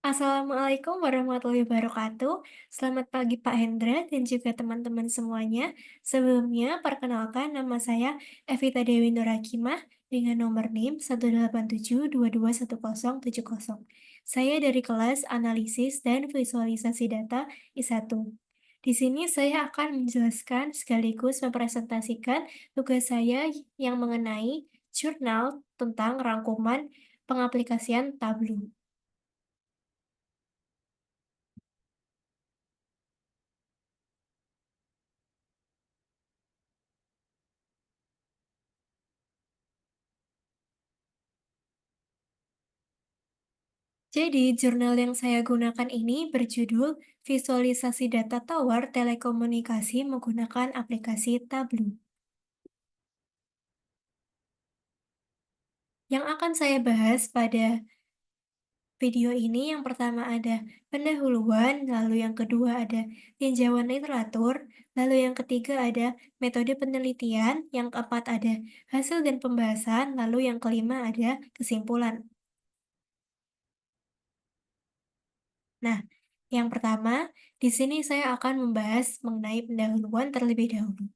Assalamualaikum warahmatullahi wabarakatuh. Selamat pagi Pak Hendra dan juga teman-teman semuanya. Sebelumnya, perkenalkan nama saya Evita Dewi Nurakimah dengan nomor NIM 187221070. Saya dari kelas Analisis dan Visualisasi Data I1. Di sini saya akan menjelaskan sekaligus mempresentasikan tugas saya yang mengenai jurnal tentang rangkuman pengaplikasian Tableau. Jadi, jurnal yang saya gunakan ini berjudul Visualisasi Data Tower Telekomunikasi menggunakan aplikasi Tableau. Yang akan saya bahas pada video ini yang pertama ada pendahuluan, lalu yang kedua ada tinjauan literatur, lalu yang ketiga ada metode penelitian, yang keempat ada hasil dan pembahasan, lalu yang kelima ada kesimpulan. Nah, yang pertama, di sini saya akan membahas mengenai pendahuluan terlebih dahulu.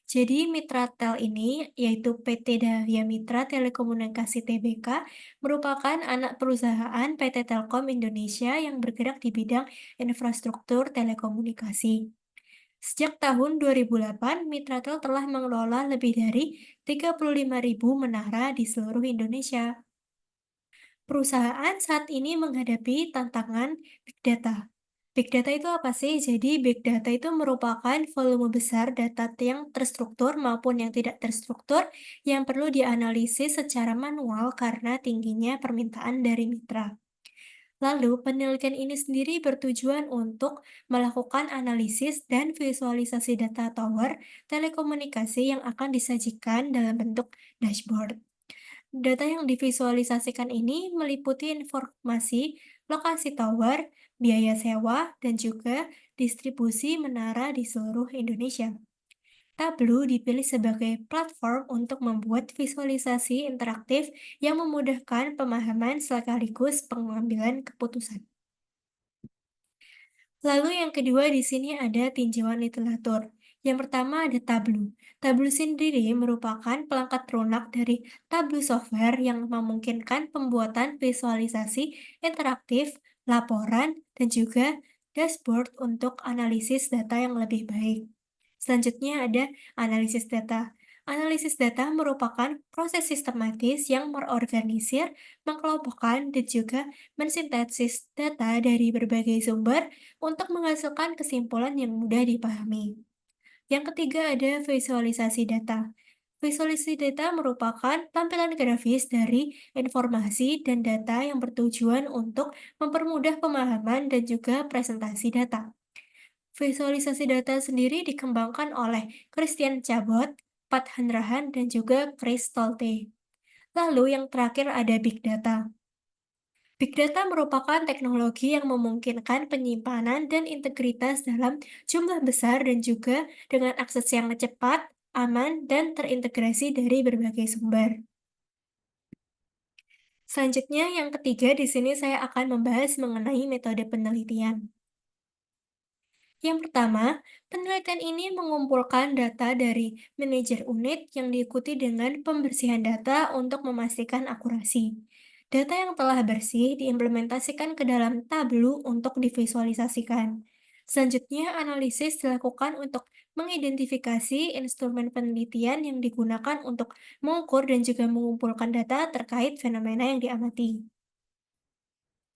Jadi Mitratel ini, yaitu PT Dahlia Mitra Telekomunikasi Tbk, merupakan anak perusahaan PT Telkom Indonesia yang bergerak di bidang infrastruktur telekomunikasi. Sejak tahun 2008, Mitratel telah mengelola lebih dari 35.000 menara di seluruh Indonesia. Perusahaan saat ini menghadapi tantangan big data. Big data itu apa sih? Jadi, big data itu merupakan volume besar data yang terstruktur maupun yang tidak terstruktur yang perlu dianalisis secara manual karena tingginya permintaan dari mitra. Lalu, penelitian ini sendiri bertujuan untuk melakukan analisis dan visualisasi data tower telekomunikasi yang akan disajikan dalam bentuk dashboard. Data yang divisualisasikan ini meliputi informasi lokasi tower, biaya sewa, dan juga distribusi menara di seluruh Indonesia. Tableau dipilih sebagai platform untuk membuat visualisasi interaktif yang memudahkan pemahaman sekaligus pengambilan keputusan. Lalu yang kedua di sini ada tinjauan literatur. Yang pertama ada Tableau. Tableau sendiri merupakan pelengkap lunak dari Tableau software yang memungkinkan pembuatan visualisasi interaktif, laporan, dan juga dashboard untuk analisis data yang lebih baik. Selanjutnya ada analisis data. Analisis data merupakan proses sistematis yang merorganisir, mengelompokkan, dan juga mensintesis data dari berbagai sumber untuk menghasilkan kesimpulan yang mudah dipahami. Yang ketiga ada visualisasi data. Visualisasi data merupakan tampilan grafis dari informasi dan data yang bertujuan untuk mempermudah pemahaman dan juga presentasi data. Visualisasi data sendiri dikembangkan oleh Christian Cabot, Pat Hanrahan, dan juga Chris Stolte. Lalu yang terakhir ada Big Data. Big Data merupakan teknologi yang memungkinkan penyimpanan dan integritas dalam jumlah besar dan juga dengan akses yang cepat, aman, dan terintegrasi dari berbagai sumber. Selanjutnya, yang ketiga di sini saya akan membahas mengenai metode penelitian. Yang pertama, penelitian ini mengumpulkan data dari manajer unit yang diikuti dengan pembersihan data untuk memastikan akurasi. Data yang telah bersih diimplementasikan ke dalam Tableau untuk divisualisasikan. Selanjutnya, analisis dilakukan untuk mengidentifikasi instrumen penelitian yang digunakan untuk mengukur dan juga mengumpulkan data terkait fenomena yang diamati.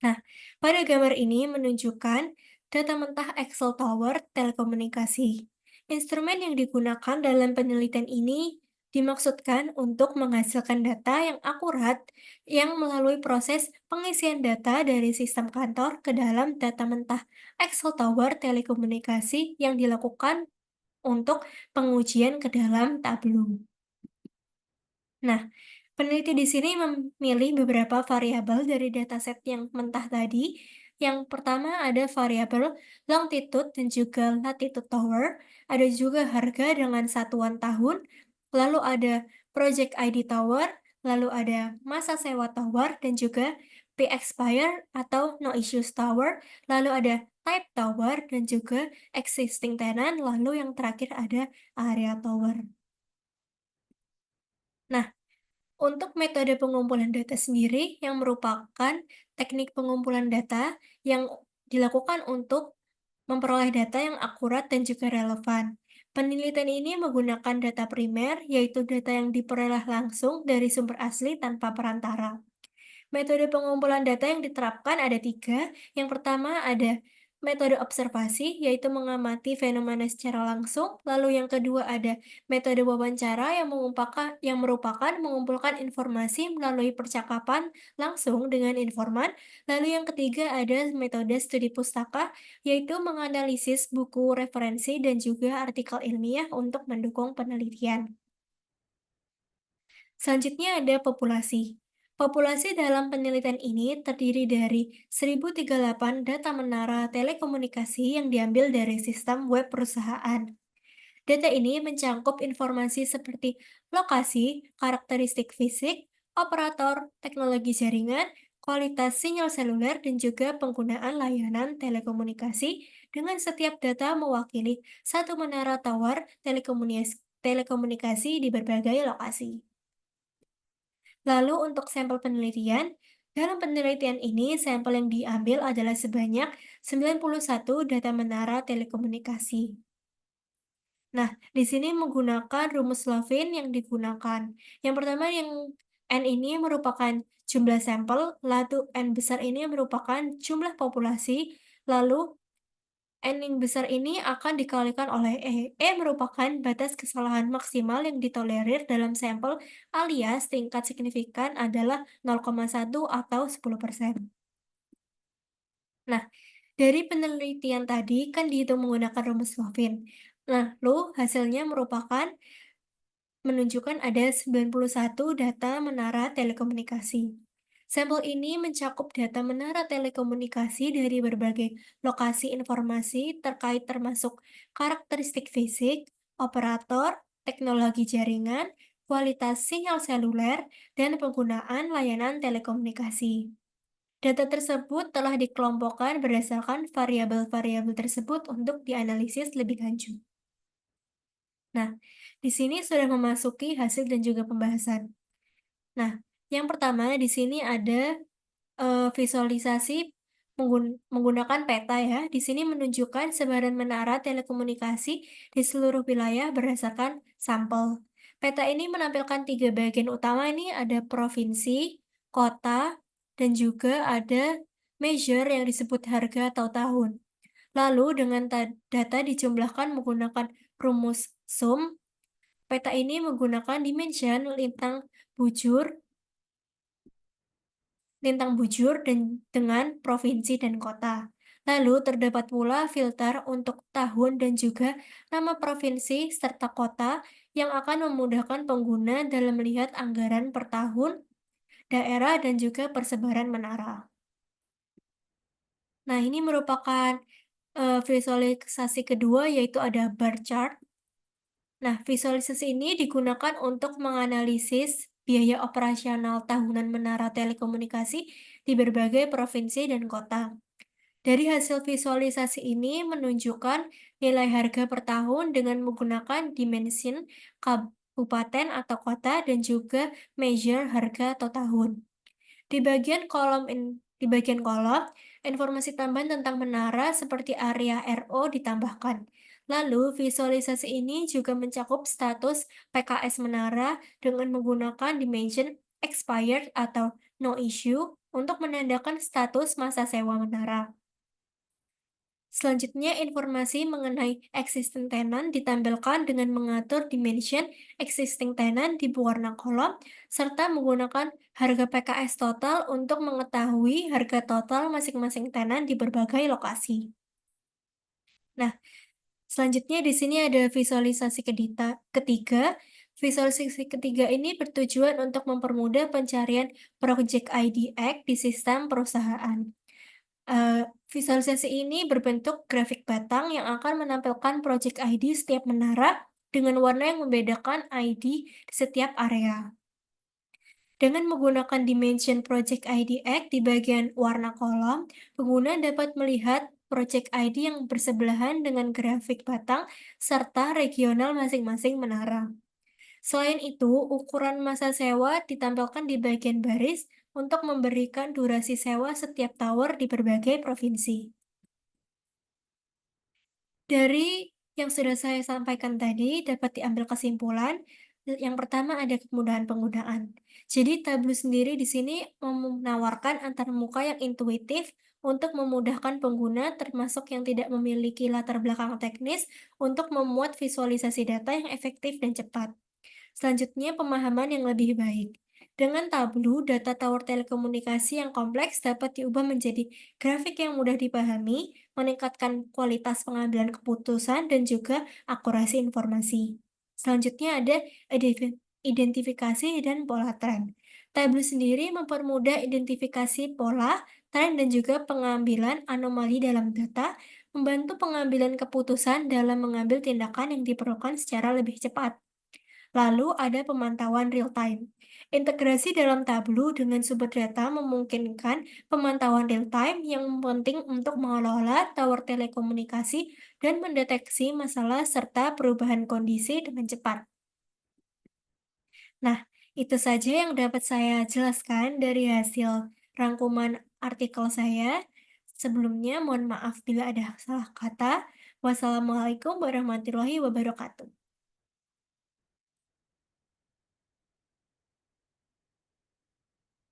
Nah, pada gambar ini menunjukkan data mentah Excel Tower telekomunikasi. Instrumen yang digunakan dalam penelitian ini dimaksudkan untuk menghasilkan data yang akurat yang melalui proses pengisian data dari sistem kantor ke dalam data mentah Excel Tower telekomunikasi yang dilakukan untuk pengujian ke dalam Tableau. Nah, peneliti di sini memilih beberapa variabel dari dataset yang mentah tadi. Yang pertama ada variabel longitude dan juga latitude tower, ada juga harga dengan satuan tahun, lalu ada project ID tower, lalu ada masa sewa tower, dan juga P-Expire atau No Issues Tower, lalu ada Type Tower, dan juga Existing Tenant, lalu yang terakhir ada Area Tower. Nah, untuk metode pengumpulan data sendiri yang merupakan teknik pengumpulan data yang dilakukan untuk memperoleh data yang akurat dan juga relevan. Penelitian ini menggunakan data primer, yaitu data yang diperoleh langsung dari sumber asli tanpa perantara. Metode pengumpulan data yang diterapkan ada tiga. Yang pertama ada metode observasi, yaitu mengamati fenomena secara langsung. Lalu yang kedua ada metode wawancara yang merupakan mengumpulkan informasi melalui percakapan langsung dengan informan. Lalu yang ketiga ada metode studi pustaka, yaitu menganalisis buku referensi dan juga artikel ilmiah untuk mendukung penelitian. Selanjutnya ada populasi. Populasi dalam penelitian ini terdiri dari 1038 data menara telekomunikasi yang diambil dari sistem web perusahaan. Data ini mencangkup informasi seperti lokasi, karakteristik fisik, operator, teknologi jaringan, kualitas sinyal seluler, dan juga penggunaan layanan telekomunikasi dengan setiap data mewakili satu menara tower telekomunikasi di berbagai lokasi. Lalu untuk sampel penelitian, dalam penelitian ini sampel yang diambil adalah sebanyak 91 data menara telekomunikasi. Nah, di sini menggunakan rumus Levin yang digunakan. Yang pertama yang N ini merupakan jumlah sampel, lalu N besar ini merupakan jumlah populasi, lalu N yang besar ini akan dikalikan oleh E. E merupakan batas kesalahan maksimal yang ditolerir dalam sampel alias tingkat signifikan adalah 0,1 atau 10%. Nah, dari penelitian tadi kan dihitung menggunakan rumus Levin. Nah, lalu hasilnya menunjukkan ada 91 data menara telekomunikasi. Sampel ini mencakup data menara telekomunikasi dari berbagai lokasi informasi terkait termasuk karakteristik fisik, operator, teknologi jaringan, kualitas sinyal seluler, dan penggunaan layanan telekomunikasi. Data tersebut telah dikelompokkan berdasarkan variabel-variabel tersebut untuk dianalisis lebih lanjut. Nah, di sini sudah memasuki hasil dan juga pembahasan. Nah, yang pertama di sini ada visualisasi menggunakan peta ya. Di sini menunjukkan sebaran menara telekomunikasi di seluruh wilayah berdasarkan sampel. Peta ini menampilkan tiga bagian utama ini ada provinsi, kota, dan juga ada measure yang disebut harga atau tahun. Lalu dengan data dijumlahkan menggunakan rumus sum. Peta ini menggunakan dimension bujur, lintang bujur dengan provinsi dan kota. Lalu terdapat pula filter untuk tahun dan juga nama provinsi serta kota yang akan memudahkan pengguna dalam melihat anggaran per tahun, daerah, dan juga persebaran menara. Nah, ini merupakan visualisasi kedua yaitu ada bar chart. Nah, visualisasi ini digunakan untuk menganalisis biaya operasional tahunan menara telekomunikasi di berbagai provinsi dan kota. Dari hasil visualisasi ini menunjukkan nilai harga per tahun dengan menggunakan dimension kabupaten atau kota dan juga measure harga atau tahun. Di bagian kolom, informasi tambahan tentang menara seperti area RO ditambahkan. Lalu, visualisasi ini juga mencakup status PKS menara dengan menggunakan dimension expired atau no issue untuk menandakan status masa sewa menara. Selanjutnya, informasi mengenai existing tenant ditampilkan dengan mengatur dimension existing tenant di warna kolom, serta menggunakan harga PKS total untuk mengetahui harga total masing-masing tenant di berbagai lokasi. Nah, selanjutnya di sini ada visualisasi ketiga. Visualisasi ketiga ini bertujuan untuk mempermudah pencarian Project ID Act di sistem perusahaan. Visualisasi ini berbentuk grafik batang yang akan menampilkan project ID setiap menara dengan warna yang membedakan ID di setiap area. Dengan menggunakan Dimension Project ID Egg di bagian warna kolom, pengguna dapat melihat Project ID yang bersebelahan dengan grafik batang serta regional masing-masing menara. Selain itu, ukuran masa sewa ditampilkan di bagian baris untuk memberikan durasi sewa setiap tower di berbagai provinsi. Dari yang sudah saya sampaikan tadi dapat diambil kesimpulan, yang pertama ada kemudahan penggunaan. Jadi Tableau sendiri di sini menawarkan antarmuka yang intuitif untuk memudahkan pengguna termasuk yang tidak memiliki latar belakang teknis untuk memuat visualisasi data yang efektif dan cepat. Selanjutnya, pemahaman yang lebih baik. Dengan Tableau, data tower telekomunikasi yang kompleks dapat diubah menjadi grafik yang mudah dipahami, meningkatkan kualitas pengambilan keputusan, dan juga akurasi informasi. Selanjutnya ada identifikasi dan pola tren. Tableau sendiri mempermudah identifikasi pola, tren, dan juga pengambilan anomali dalam data, membantu pengambilan keputusan dalam mengambil tindakan yang diperlukan secara lebih cepat. Lalu ada pemantauan real time. Integrasi dalam Tableau dengan sumber data memungkinkan pemantauan real time yang penting untuk mengelola tower telekomunikasi dan mendeteksi masalah serta perubahan kondisi dengan cepat. Nah, itu saja yang dapat saya jelaskan dari hasil rangkuman artikel saya. Sebelumnya, mohon maaf bila ada salah kata. Wassalamualaikum warahmatullahi wabarakatuh.